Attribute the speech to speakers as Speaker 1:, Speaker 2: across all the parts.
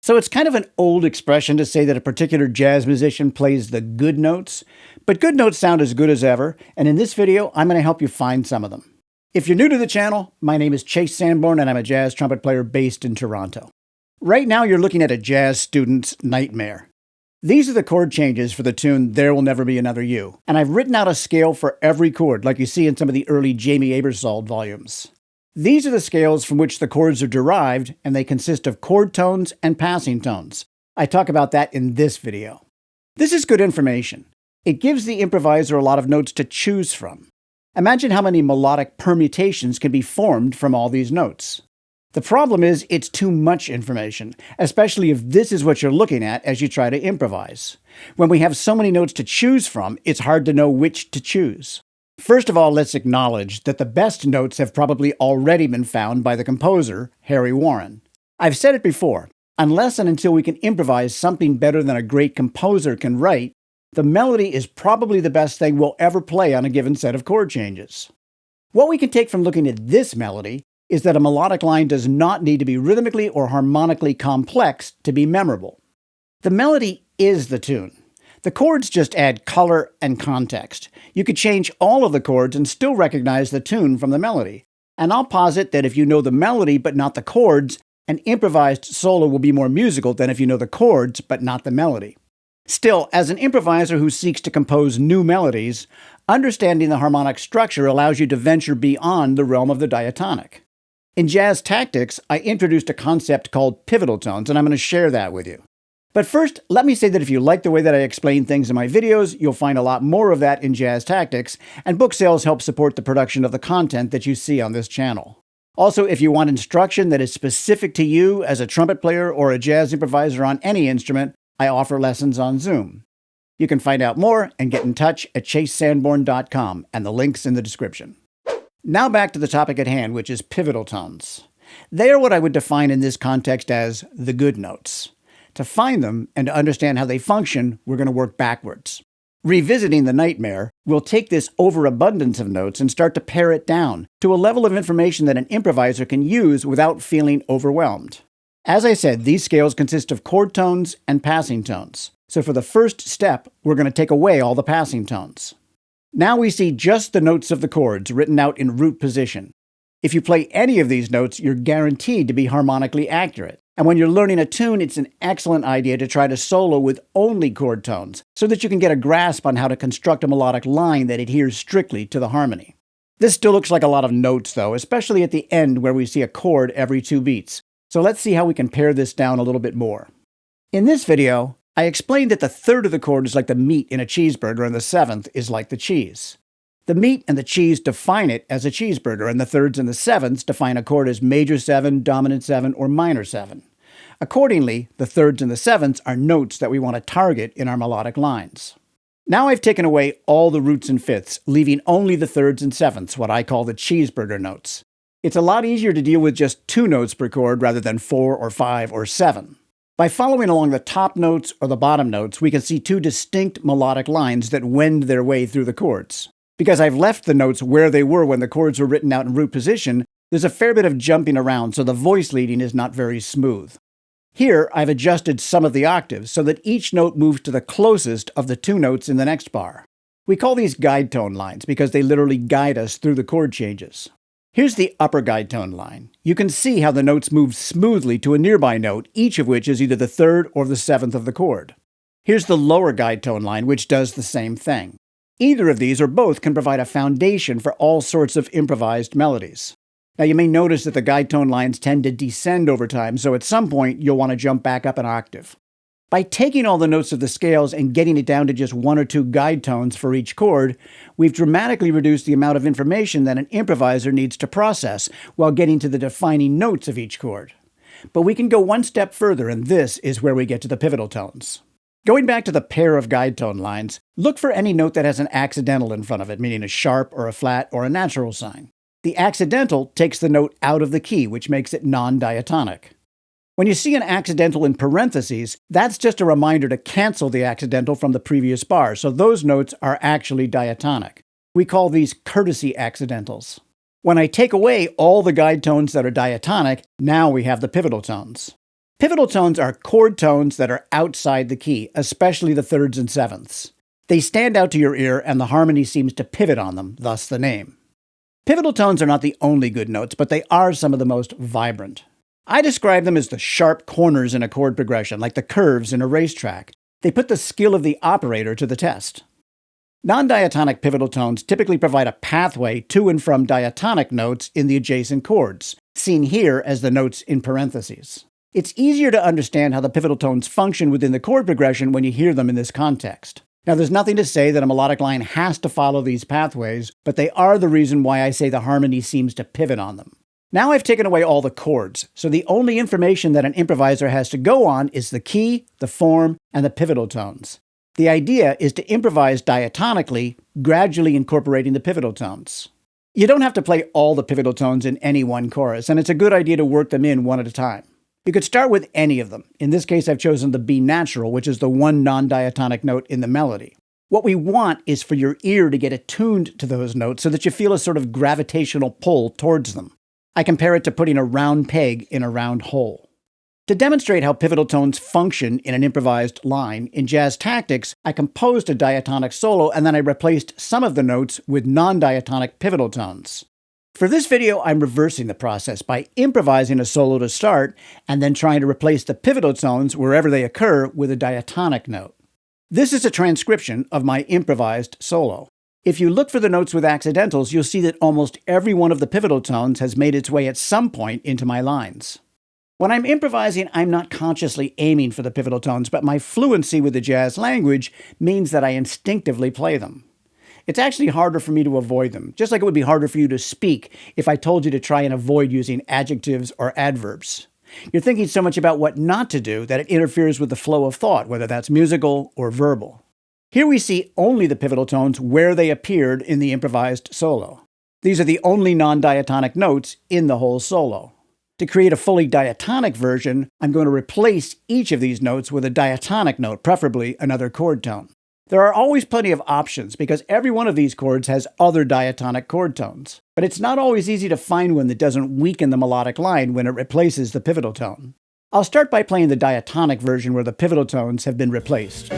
Speaker 1: So it's kind of an old expression to say that a particular jazz musician plays the good notes, but good notes sound as good as ever, and in this video, I'm going to help you find some of them. If you're new to the channel, my name is Chase Sanborn and I'm a jazz trumpet player based in Toronto. Right now you're looking at a jazz student's nightmare. These are the chord changes for the tune There Will Never Be Another You, and I've written out a scale for every chord like you see in some of the early Jamie Aebersold volumes. These are the scales from which the chords are derived, and they consist of chord tones and passing tones. I talk about that in this video. This is good information. It gives the improviser a lot of notes to choose from. Imagine how many melodic permutations can be formed from all these notes. The problem is it's too much information, especially if this is what you're looking at as you try to improvise. When we have so many notes to choose from, it's hard to know which to choose. First of all, let's acknowledge that the best notes have probably already been found by the composer, Harry Warren. I've said it before, unless and until we can improvise something better than a great composer can write, the melody is probably the best thing we'll ever play on a given set of chord changes. What we can take from looking at this melody is that a melodic line does not need to be rhythmically or harmonically complex to be memorable. The melody is the tune. The chords just add color and context. You could change all of the chords and still recognize the tune from the melody. And I'll posit that if you know the melody but not the chords, an improvised solo will be more musical than if you know the chords but not the melody. Still, as an improviser who seeks to compose new melodies, understanding the harmonic structure allows you to venture beyond the realm of the diatonic. In jazz tactics, I introduced a concept called pivotal tones, and I'm going to share that with you. But first, let me say that if you like the way that I explain things in my videos, you'll find a lot more of that in jazz tactics, and book sales help support the production of the content that you see on this channel. Also, if you want instruction that is specific to you as a trumpet player or a jazz improviser on any instrument, I offer lessons on Zoom. You can find out more and get in touch at chasesanborn.com, and the link's in the description. Now back to the topic at hand, which is pivotal tones. They are what I would define in this context as the good notes. To find them and to understand how they function, we're going to work backwards. Revisiting the nightmare, we'll take this overabundance of notes and start to pare it down to a level of information that an improviser can use without feeling overwhelmed. As I said, these scales consist of chord tones and passing tones. So for the first step, we're going to take away all the passing tones. Now we see just the notes of the chords written out in root position. If you play any of these notes, you're guaranteed to be harmonically accurate. And when you're learning a tune, it's an excellent idea to try to solo with only chord tones, so that you can get a grasp on how to construct a melodic line that adheres strictly to the harmony. This still looks like a lot of notes, though, especially at the end where we see a chord every 2 beats. So let's see how we can pare this down a little bit more. In this video, I explained that the third of the chord is like the meat in a cheeseburger and the seventh is like the cheese. The meat and the cheese define it as a cheeseburger, and the thirds and the sevenths define a chord as major 7, dominant 7, or minor 7. Accordingly, the thirds and the sevenths are notes that we want to target in our melodic lines. Now I've taken away all the roots and fifths, leaving only the thirds and sevenths, what I call the cheeseburger notes. It's a lot easier to deal with just 2 notes per chord rather than 4 or 5 or 7. By following along the top notes or the bottom notes, we can see 2 distinct melodic lines that wend their way through the chords. Because I've left the notes where they were when the chords were written out in root position, there's a fair bit of jumping around, so the voice leading is not very smooth. Here, I've adjusted some of the octaves so that each note moves to the closest of the 2 notes in the next bar. We call these guide tone lines because they literally guide us through the chord changes. Here's the upper guide tone line. You can see how the notes move smoothly to a nearby note, each of which is either the third or the seventh of the chord. Here's the lower guide tone line, which does the same thing. Either of these or both can provide a foundation for all sorts of improvised melodies. Now you may notice that the guide tone lines tend to descend over time, so at some point you'll want to jump back up an octave. By taking all the notes of the scales and getting it down to just 1 or 2 guide tones for each chord, we've dramatically reduced the amount of information that an improviser needs to process while getting to the defining notes of each chord. But we can go one step further, and this is where we get to the pivotal tones. Going back to the pair of guide tone lines, look for any note that has an accidental in front of it, meaning a sharp or a flat or a natural sign. The accidental takes the note out of the key, which makes it non-diatonic. When you see an accidental in parentheses, that's just a reminder to cancel the accidental from the previous bar, so those notes are actually diatonic. We call these courtesy accidentals. When I take away all the guide tones that are diatonic, now we have the pivotal tones. Pivotal tones are chord tones that are outside the key, especially the thirds and sevenths. They stand out to your ear and the harmony seems to pivot on them, thus the name. Pivotal tones are not the only good notes, but they are some of the most vibrant. I describe them as the sharp corners in a chord progression, like the curves in a racetrack. They put the skill of the operator to the test. Non-diatonic pivotal tones typically provide a pathway to and from diatonic notes in the adjacent chords, seen here as the notes in parentheses. It's easier to understand how the pivotal tones function within the chord progression when you hear them in this context. Now, there's nothing to say that a melodic line has to follow these pathways, but they are the reason why I say the harmony seems to pivot on them. Now I've taken away all the chords, so the only information that an improviser has to go on is the key, the form, and the pivotal tones. The idea is to improvise diatonically, gradually incorporating the pivotal tones. You don't have to play all the pivotal tones in any one chorus, and it's a good idea to work them in one at a time. You could start with any of them. In this case, I've chosen the B natural, which is the one non-diatonic note in the melody. What we want is for your ear to get attuned to those notes so that you feel a sort of gravitational pull towards them. I compare it to putting a round peg in a round hole. To demonstrate how pivotal tones function in an improvised line, in jazz tactics, I composed a diatonic solo and then I replaced some of the notes with non-diatonic pivotal tones. For this video, I'm reversing the process by improvising a solo to start and then trying to replace the pivotal tones wherever they occur with a diatonic note. This is a transcription of my improvised solo. If you look for the notes with accidentals, you'll see that almost every one of the pivotal tones has made its way at some point into my lines. When I'm improvising, I'm not consciously aiming for the pivotal tones, but my fluency with the jazz language means that I instinctively play them. It's actually harder for me to avoid them, just like it would be harder for you to speak if I told you to try and avoid using adjectives or adverbs. You're thinking so much about what not to do that it interferes with the flow of thought, whether that's musical or verbal. Here we see only the pivotal tones where they appeared in the improvised solo. These are the only non-diatonic notes in the whole solo. To create a fully diatonic version, I'm going to replace each of these notes with a diatonic note, preferably another chord tone. There are always plenty of options because every one of these chords has other diatonic chord tones. But it's not always easy to find one that doesn't weaken the melodic line when it replaces the pivotal tone. I'll start by playing the diatonic version where the pivotal tones have been replaced.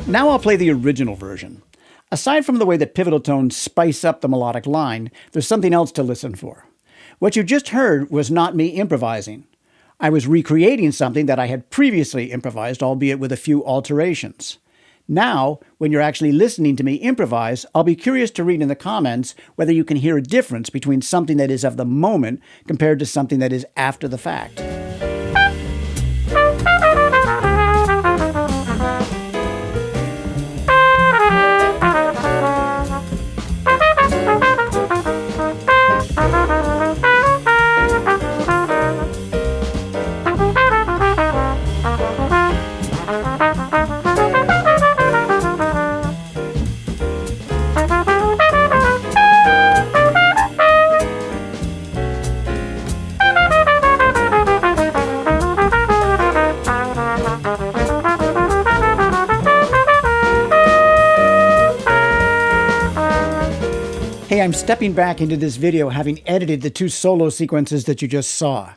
Speaker 1: Now I'll play the original version. Aside from the way that pivotal tones spice up the melodic line, there's something else to listen for. What you just heard was not me improvising. I was recreating something that I had previously improvised, albeit with a few alterations. Now, when you're actually listening to me improvise, I'll be curious to read in the comments whether you can hear a difference between something that is of the moment compared to something that is after the fact. Hey, I'm stepping back into this video having edited the two solo sequences that you just saw.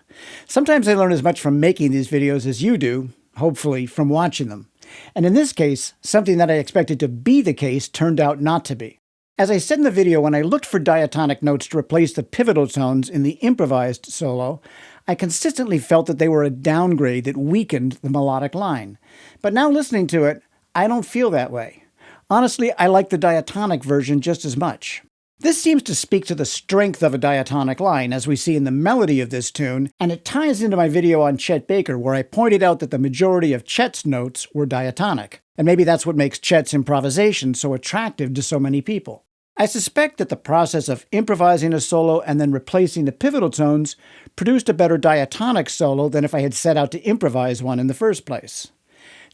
Speaker 1: Sometimes I learn as much from making these videos as you do, hopefully from watching them. And in this case, something that I expected to be the case turned out not to be. As I said in the video, when I looked for diatonic notes to replace the pivotal tones in the improvised solo, I consistently felt that they were a downgrade that weakened the melodic line. But now listening to it, I don't feel that way. Honestly, I like the diatonic version just as much. This seems to speak to the strength of a diatonic line, as we see in the melody of this tune, and it ties into my video on Chet Baker, where I pointed out that the majority of Chet's notes were diatonic. And maybe that's what makes Chet's improvisation so attractive to so many people. I suspect that the process of improvising a solo and then replacing the pivotal tones produced a better diatonic solo than if I had set out to improvise one in the first place.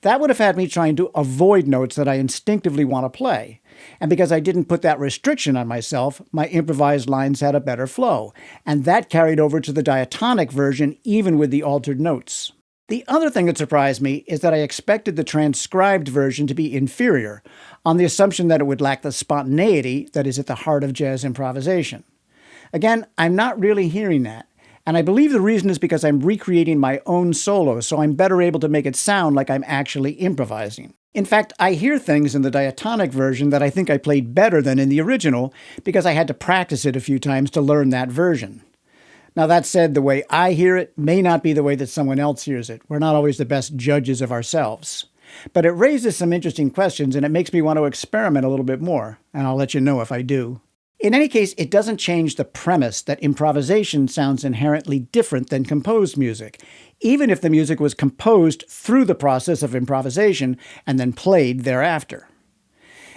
Speaker 1: That would have had me trying to avoid notes that I instinctively want to play. And because I didn't put that restriction on myself, my improvised lines had a better flow. And that carried over to the diatonic version even with the altered notes. The other thing that surprised me is that I expected the transcribed version to be inferior, on the assumption that it would lack the spontaneity that is at the heart of jazz improvisation. Again, I'm not really hearing that, and I believe the reason is because I'm recreating my own solo, so I'm better able to make it sound like I'm actually improvising. In fact, I hear things in the diatonic version that I think I played better than in the original because I had to practice it a few times to learn that version. Now, that said, the way I hear it may not be the way that someone else hears it. We're not always the best judges of ourselves. But it raises some interesting questions, and it makes me want to experiment a little bit more, and I'll let you know if I do. In any case, it doesn't change the premise that improvisation sounds inherently different than composed music, even if the music was composed through the process of improvisation and then played thereafter.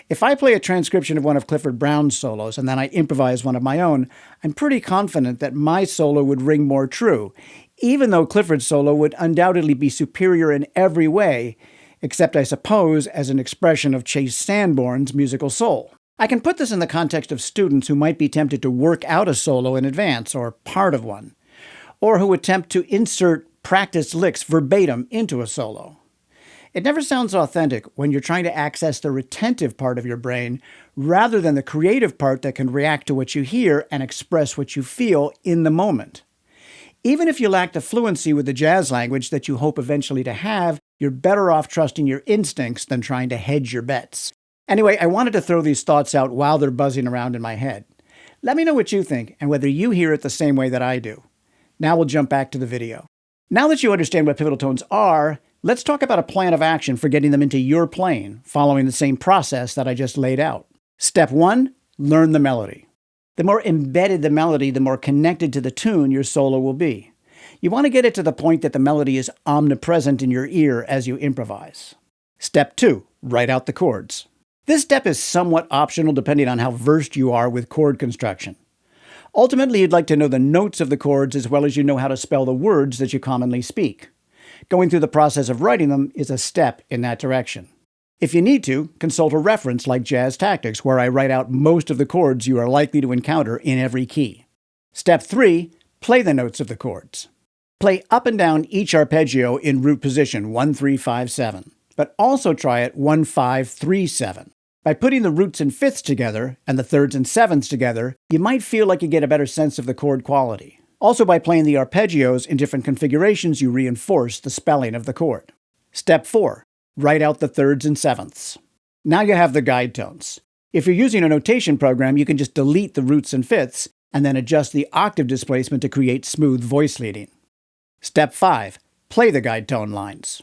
Speaker 1: If I play a transcription of one of Clifford Brown's solos and then I improvise one of my own, I'm pretty confident that my solo would ring more true, even though Clifford's solo would undoubtedly be superior in every way, except I suppose as an expression of Chase Sanborn's musical soul. I can put this in the context of students who might be tempted to work out a solo in advance, or part of one, or who attempt to insert practiced licks verbatim into a solo. It never sounds authentic when you're trying to access the retentive part of your brain rather than the creative part that can react to what you hear and express what you feel in the moment. Even if you lack the fluency with the jazz language that you hope eventually to have, you're better off trusting your instincts than trying to hedge your bets. Anyway, I wanted to throw these thoughts out while they're buzzing around in my head. Let me know what you think and whether you hear it the same way that I do. Now we'll jump back to the video. Now that you understand what pivotal tones are, let's talk about a plan of action for getting them into your playing, following the same process that I just laid out. Step 1, learn the melody. The more embedded the melody, the more connected to the tune your solo will be. You want to get it to the point that the melody is omnipresent in your ear as you improvise. Step 2, write out the chords. This step is somewhat optional depending on how versed you are with chord construction. Ultimately, you'd like to know the notes of the chords as well as you know how to spell the words that you commonly speak. Going through the process of writing them is a step in that direction. If you need to, consult a reference like Jazz Tactics, where I write out most of the chords you are likely to encounter in every key. Step 3, play the notes of the chords. Play up and down each arpeggio in root position 1, 3, 5, 7, but also try it 1, 5, 3, 7. By putting the roots and fifths together and the thirds and sevenths together, you might feel like you get a better sense of the chord quality. Also, by playing the arpeggios in different configurations, you reinforce the spelling of the chord. Step 4, write out the thirds and sevenths. Now you have the guide tones. If you're using a notation program, you can just delete the roots and fifths and then adjust the octave displacement to create smooth voice leading. Step 5, play the guide tone lines.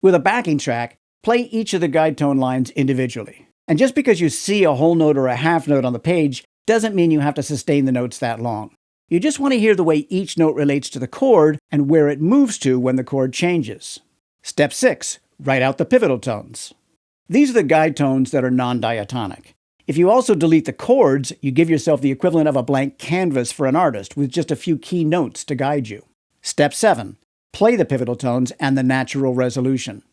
Speaker 1: With a backing track, play each of the guide tone lines individually. And just because you see a whole note or a half note on the page doesn't mean you have to sustain the notes that long. You just want to hear the way each note relates to the chord and where it moves to when the chord changes. Step 6, write out the pivotal tones. These are the guide tones that are non-diatonic. If you also delete the chords, you give yourself the equivalent of a blank canvas for an artist with just a few key notes to guide you. Step 7, play the pivotal tones and the natural resolution.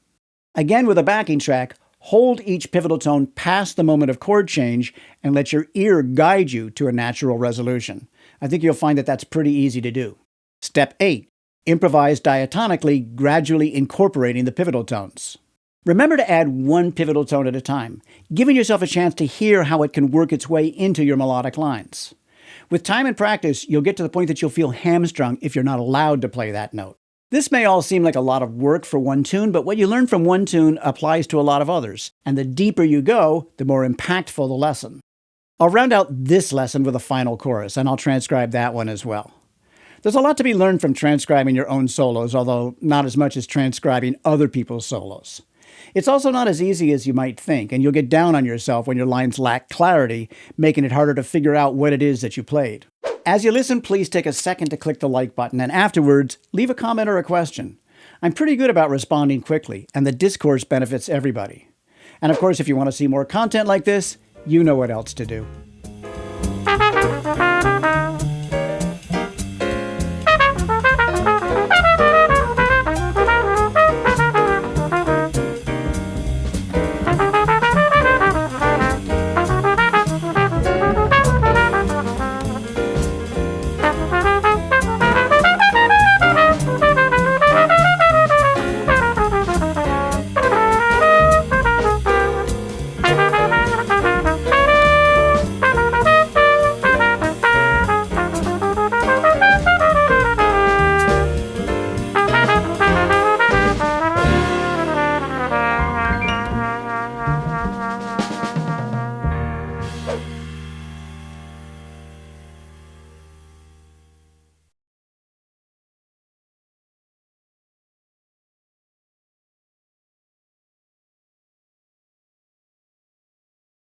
Speaker 1: Again, with a backing track, hold each pivotal tone past the moment of chord change and let your ear guide you to a natural resolution. I think you'll find that that's pretty easy to do. Step 8, improvise diatonically, gradually incorporating the pivotal tones. Remember to add one pivotal tone at a time, giving yourself a chance to hear how it can work its way into your melodic lines. With time and practice, you'll get to the point that you'll feel hamstrung if you're not allowed to play that note. This may all seem like a lot of work for one tune, but what you learn from one tune applies to a lot of others, and the deeper you go, the more impactful the lesson. I'll round out this lesson with a final chorus, and I'll transcribe that one as well. There's a lot to be learned from transcribing your own solos, although not as much as transcribing other people's solos. It's also not as easy as you might think, and you'll get down on yourself when your lines lack clarity, making it harder to figure out what it is that you played. As you listen, please take a second to click the like button, and afterwards, leave a comment or a question. I'm pretty good about responding quickly, and the discourse benefits everybody. And of course, if you want to see more content like this, you know what else to do.